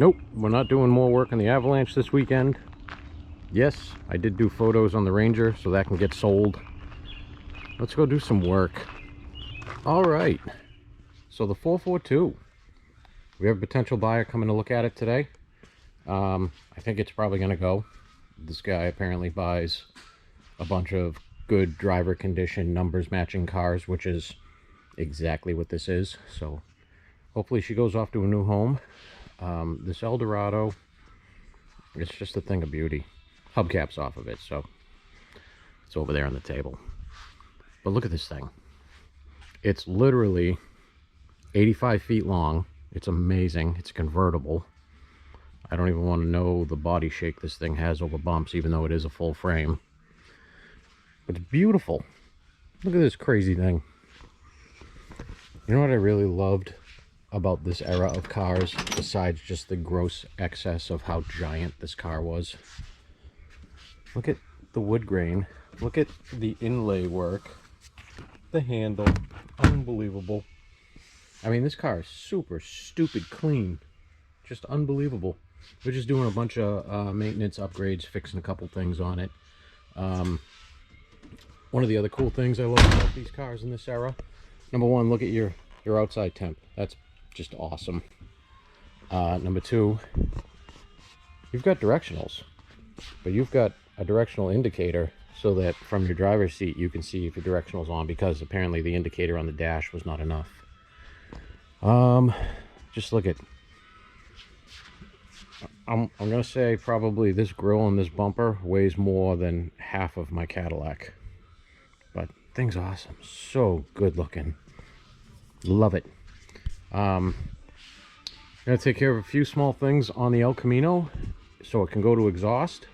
Nope, we're not doing more work on the Avalanche this weekend. Yes, I did do photos on the Ranger, so that can get sold. Let's go do some work. All right, so the 442. We have a potential buyer coming to look at it today. I think it's probably going to go. This guy apparently buys a bunch of good driver condition, numbers matching cars, which is exactly what this is. So hopefully she goes off to a new home. This Eldorado, it's just a thing of beauty. Hubcap's off of it, so it's over there on the table. But look at this thing. It's literally 85 feet long. It's amazing. It's convertible. I don't even want to know the body shake this thing has over bumps, even though it is a full frame. But it's beautiful. Look at this crazy thing. You know what I really loved about this era of cars, besides just the gross excess of how giant this car was? Look at the wood grain. Look at the inlay work. The handle. Unbelievable. I mean, this car is super stupid clean. Just unbelievable. We're just doing a bunch of maintenance upgrades, fixing a couple things on it. One of the other cool things I love about these cars in this era, number one, look at your outside temp. That's just awesome. Number two, you've got directionals, but you've got a directional indicator so that from your driver's seat you can see if your directional's on, because apparently the indicator on the dash was not enough. Just look at, I'm gonna say probably this grille and this bumper weighs more than half of my Cadillac. But thing's awesome. So good looking. Love it. Gonna take care of a few small things on the El Camino so it can go to exhaust.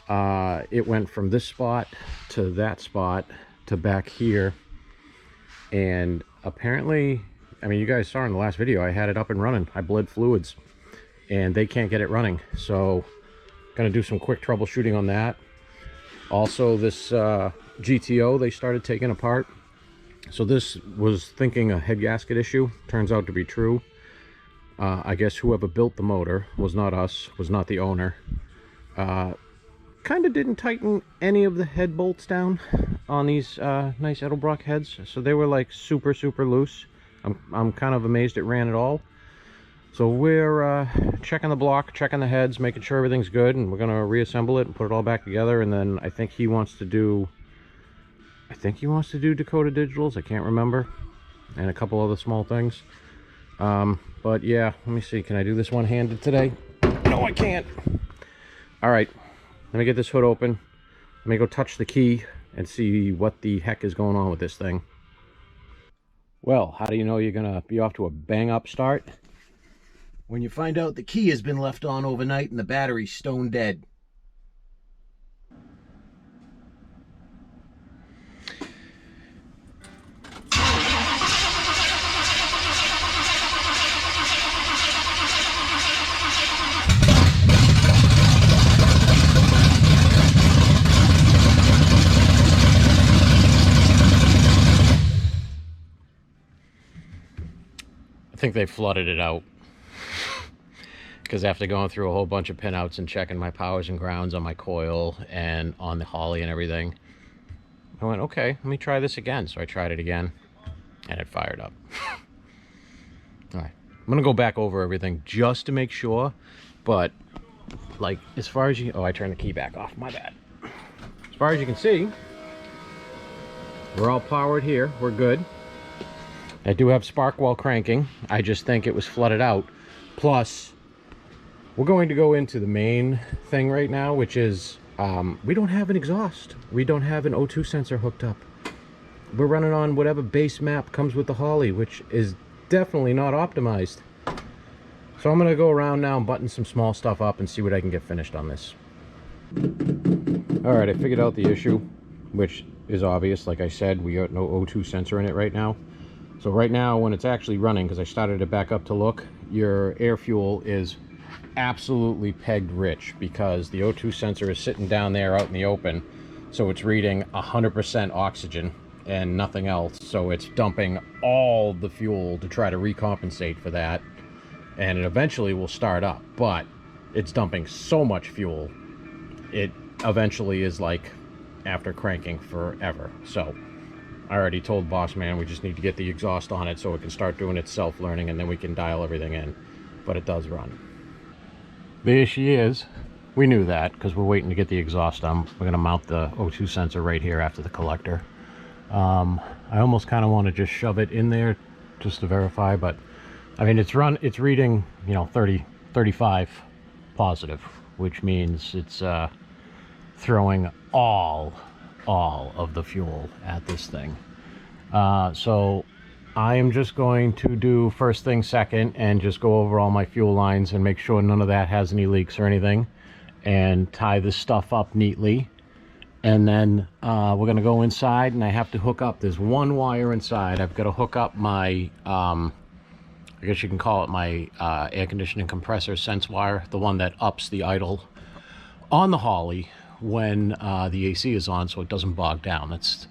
It went from this spot to that spot to back here, and apparently, I mean, you guys saw in the last video I had it up and running. I bled fluids and they can't get it running, so gonna do some quick troubleshooting on that. Also, this GTO they started taking apart. So this was thinking a head gasket issue, turns out to be true. I guess whoever built the motor was not us, was not the owner. Kind of didn't tighten any of the head bolts down on these nice Edelbrock heads, so they were like super loose. I'm kind of amazed it ran at all. So we're checking the block, checking the heads, making sure everything's good, and we're gonna reassemble it and put it all back together. And then I think he wants to do Dakota digitals, I can't remember, and a couple other small things. But yeah, let me see, can I do this one-handed today? No, I can't. All right, let me get this hood open. Let me go touch the key and see what the heck is going on with this thing. Well, how do you know you're gonna be off to a bang-up start? When you find out the key has been left on overnight and the battery's stone dead. I think they flooded it out, because after going through a whole bunch of pinouts and checking my powers and grounds on my coil and on the Holly and everything, I went, okay, let me try this again. So I tried it again and it fired up. All right, I'm gonna go back over everything just to make sure, but like as far as you, oh, I turned the key back off, my bad. As far as you can see, we're all powered here, we're good. I do have spark while cranking. I just think it was flooded out. Plus, we're going to go into the main thing right now, which is we don't have an exhaust. We don't have an O2 sensor hooked up. We're running on whatever base map comes with the Holly, which is definitely not optimized. So I'm going to go around now and button some small stuff up and see what I can get finished on this. All right, I figured out the issue, which is obvious. Like I said, we got no O2 sensor in it right now. So right now, when it's actually running, because I started it back up to look, your air fuel is absolutely pegged rich, because the O2 sensor is sitting down there out in the open, so it's reading 100% oxygen and nothing else. So it's dumping all the fuel to try to recompensate for that. and it eventually will start up, but it's dumping so much fuel, it eventually is like after cranking forever. So I already told boss man we just need to get the exhaust on it so it can start doing its self-learning, and then we can dial everything in. But it does run. There she is. We knew that because we're waiting to get the exhaust on. We're going to mount the O2 sensor right here after the collector. I almost kind of want to just shove it in there just to verify, but I mean it's reading, you know, 35 positive, which means it's throwing all of the fuel at this thing. So I am just going to do first thing second and just go over all my fuel lines and make sure none of that has any leaks or anything, and tie this stuff up neatly. And then we're gonna go inside, and I have to hook up, there's one wire inside. I've got to hook up my I guess you can call it my air conditioning compressor sense wire, the one that ups the idle on the Holly when the AC is on, so it doesn't bog down. That's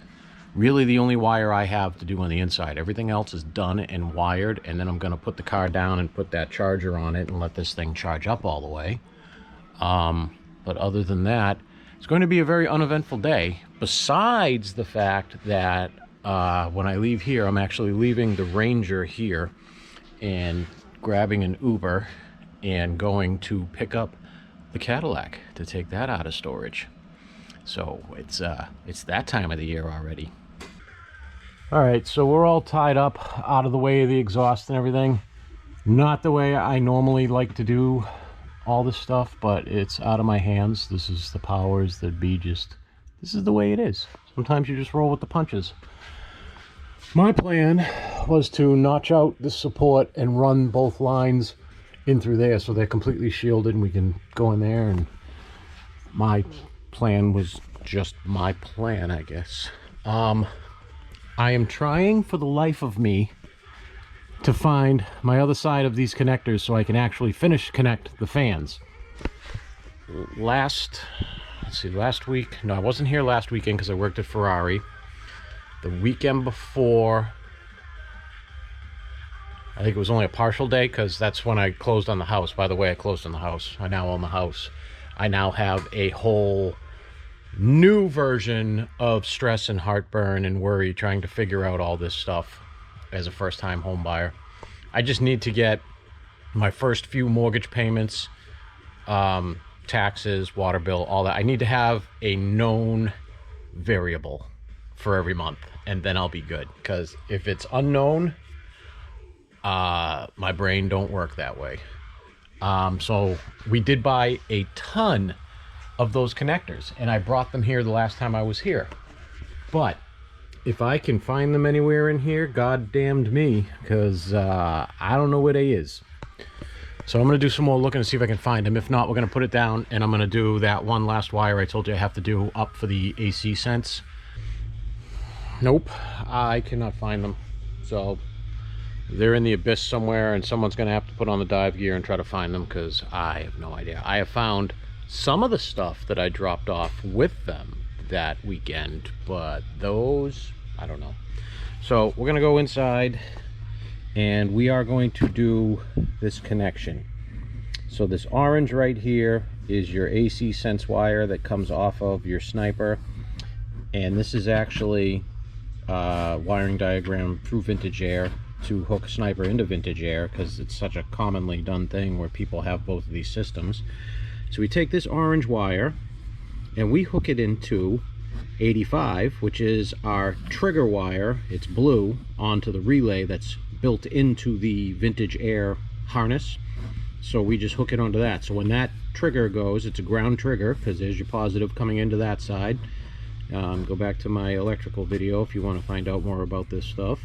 really the only wire I have to do on the inside. Everything else is done and wired, and then I'm going to put the car down and put that charger on it and let this thing charge up all the way. But other than that, it's going to be a very uneventful day, besides the fact that when I leave here, I'm actually leaving the Ranger here and grabbing an Uber and going to pick up the Cadillac to take that out of storage. So it's that time of the year already. All right, so we're all tied up out of the way of the exhaust and everything. Not the way I normally like to do all this stuff, but it's out of my hands. This is the powers that be. Just, this is the way it is. Sometimes you just roll with the punches. My plan was to notch out this support and run both lines in through there so they're completely shielded and we can go in there. And my plan was just my plan, I guess. I am trying for the life of me to find my other side of these connectors so I can actually connect the fans. Last week, no, I wasn't here last weekend because I worked at Ferrari. The weekend before, I think it was only a partial day because that's when I closed on the house. By the way, I closed on the house. I now own the house. I now have a whole new version of stress and heartburn and worry trying to figure out all this stuff as a first-time home buyer. I just need to get my first few mortgage payments, taxes, water bill, all that. I need to have a known variable for every month, and then I'll be good. Because if it's unknown, my brain don't work that way. So we did buy a ton of those connectors, and I brought them here the last time I was here. But if I can find them anywhere in here, god damned me, because I don't know where they is. So I'm going to do some more looking to see if I can find them. If not, we're going to put it down, and I'm going to do that one last wire I told you I have to do up for the AC sense. Nope, I cannot find them. So they're in the abyss somewhere, and someone's going to have to put on the dive gear and try to find them, because I have no idea. I have found some of the stuff that I dropped off with them that weekend, but those, I don't know. So we're going to go inside, and we are going to do this connection. So this orange right here is your AC sense wire that comes off of your sniper, and this is actually wiring diagram through Vintage Air to hook sniper into Vintage Air, because it's such a commonly done thing where people have both of these systems. So we take this orange wire and we hook it into 85, which is our trigger wire. It's blue, onto the relay that's built into the Vintage Air harness. So we just hook it onto that. So when that trigger goes, it's a ground trigger, because there's your positive coming into that side. Go back to my electrical video if you want to find out more about this stuff.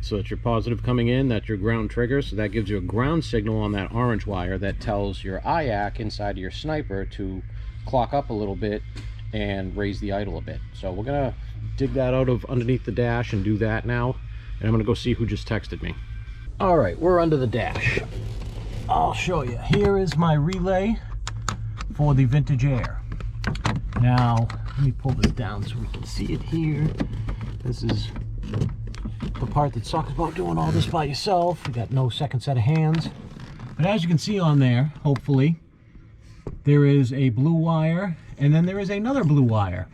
So that's your positive coming in, that's your ground trigger. So that gives you a ground signal on that orange wire that tells your IAC inside of your sniper to clock up a little bit and raise the idle a bit. So we're gonna dig that out of underneath the dash and do that now. And I'm gonna go see who just texted me. All right, we're under the dash. I'll show you. Here is my relay for the Vintage Air. Now, let me pull this down so we can see it here. This is the part that sucks about doing all this by yourself. You got no second set of hands. But as you can see on there, hopefully, there is a blue wire, and then there is another blue wire.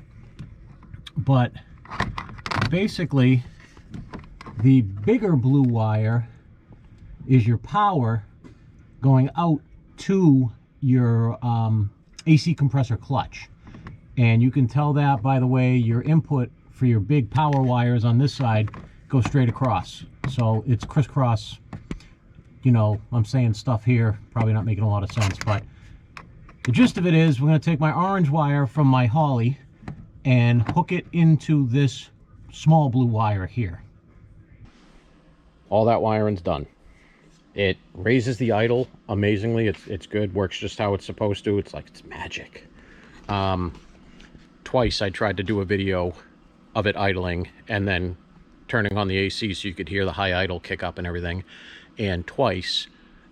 But basically, the bigger blue wire is your power going out to your AC compressor clutch. And you can tell that by the way your input for your big power wires on this side go straight across. So it's crisscross. You know, I'm saying stuff here, probably not making a lot of sense, but the gist of it is we're going to take my orange wire from my Holly and hook it into this small blue wire here. All that wiring's done. It raises the idle amazingly. It's good, works just how it's supposed to. It's like it's magic. Twice I tried to do a video of it idling and then turning on the AC so you could hear the high idle kick up and everything. And twice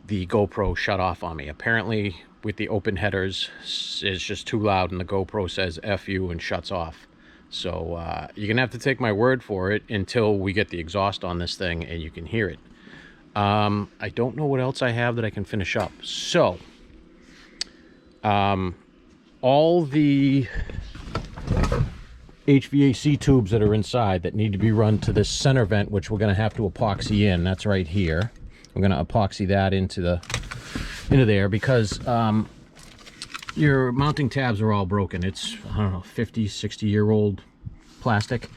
the GoPro shut off on me. Apparently with the open headers it's just too loud and the GoPro says F you and shuts off. So you're gonna have to take my word for it until we get the exhaust on this thing and you can hear it. I don't know what else I have that I can finish up. So all the HVAC tubes that are inside that need to be run to this center vent, which we're going to have to epoxy in, that's right here. We're going to epoxy that into there because your mounting tabs are all broken. It's, I don't know, 50, 60-year-old plastic,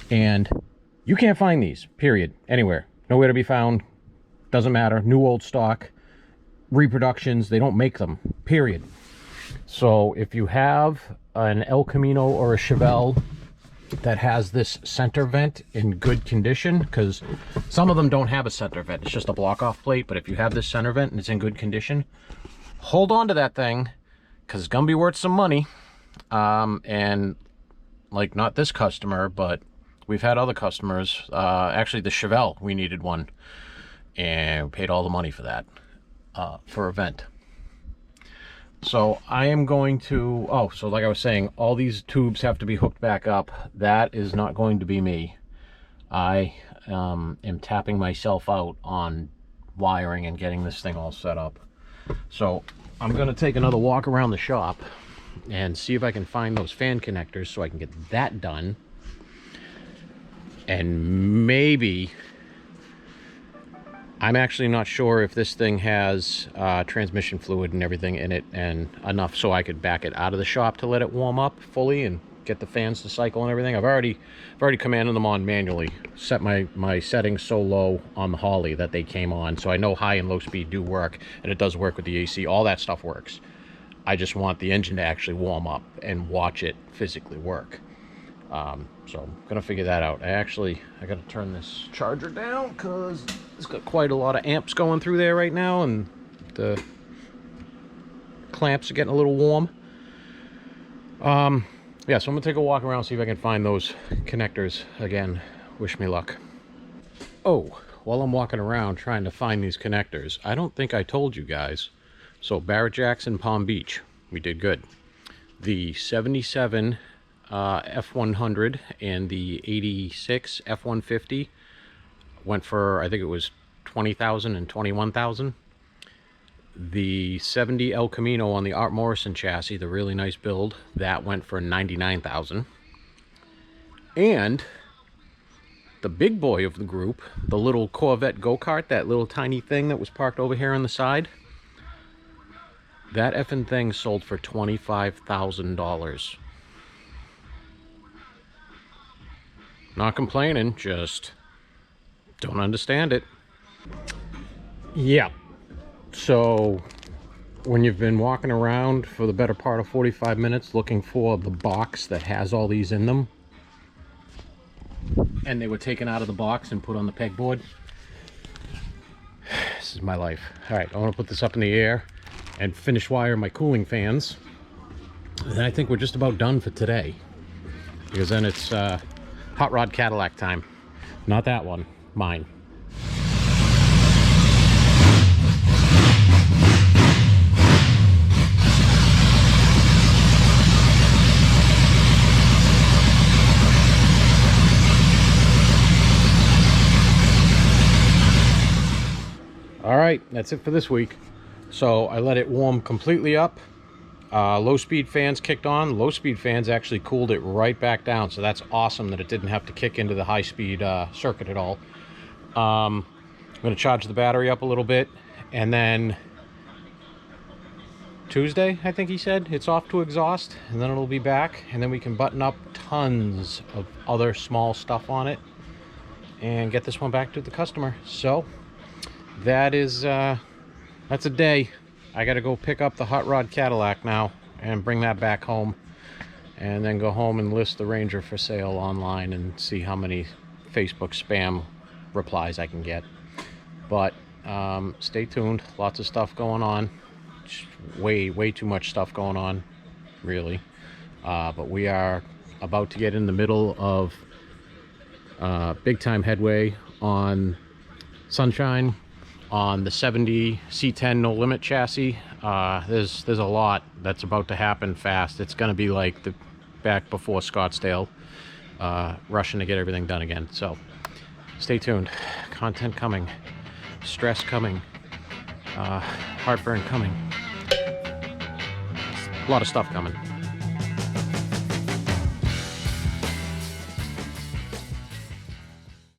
and you can't find these, period, anywhere. Nowhere to be found. Doesn't matter. New, old stock, reproductions, they don't make them, period. So if you have an El Camino or a Chevelle that has this center vent in good condition, because some of them don't have a center vent, it's just a block off plate, but if you have this center vent and it's in good condition, hold on to that thing because it's gonna be worth some money. And like, not this customer, but we've had other customers, actually the Chevelle, we needed one and we paid all the money for that, for a vent. So I am going to, oh, so like I was saying, all these tubes have to be hooked back up. That is not going to be me. I am tapping myself out on wiring and getting this thing all set up. So I'm going to take another walk around the shop and see if I can find those fan connectors so I can get that done. And maybe, I'm actually not sure if this thing has transmission fluid and everything in it and enough so I could back it out of the shop to let it warm up fully and get the fans to cycle and everything. I've already commanded them on manually, set my settings so low on the Holly that they came on, so I know high and low speed do work, and it does work with the AC. All that stuff works. I just want the engine to actually warm up and watch it physically work. So I'm gonna figure that out. I gotta turn this charger down because it's got quite a lot of amps going through there right now, and the clamps are getting a little warm. Yeah, so I'm gonna take a walk around, see if I can find those connectors again. Wish me luck. Oh, while I'm walking around trying to find these connectors, I don't think I told you guys. So Barrett Jackson, Palm Beach, we did good. The 77 F100 and the 86 F150 went for, I think it was 20,000 and 21,000. The 70 El Camino on the Art Morrison chassis, the really nice build, that went for 99,000. And the big boy of the group, the little Corvette go-kart, that little tiny thing that was parked over here on the side, that effing thing sold for $25,000. Not complaining, just don't understand it. Yeah. So when you've been walking around for the better part of 45 minutes looking for the box that has all these in them, and they were taken out of the box and put on the pegboard, this is my life. All right, I want to put this up in the air and finish wire my cooling fans, and then I think we're just about done for today, because then it's Hot Rod Cadillac time. Not that one, mine. All right, that's it for this week. So I let it warm completely up. Low speed fans kicked on. Low speed fans actually cooled it right back down, so that's awesome that it didn't have to kick into the high speed circuit at all. I'm going to charge the battery up a little bit, and then Tuesday, I think he said, it's off to exhaust, and then it'll be back, and then we can button up tons of other small stuff on it and get this one back to the customer. So that's a day. I gotta go pick up the hot rod Cadillac now and bring that back home, and then go home and list the Ranger for sale online and see how many Facebook spam replies I can get. But stay tuned. Lots of stuff going on. Just way too much stuff going on, really. But we are about to get in the middle of big time headway on Sunshine, on the 70 C10 no limit chassis. There's a lot that's about to happen fast. It's going to be like the back before Scottsdale, rushing to get everything done again. So stay tuned. Content coming, stress coming, heartburn coming, a lot of stuff coming.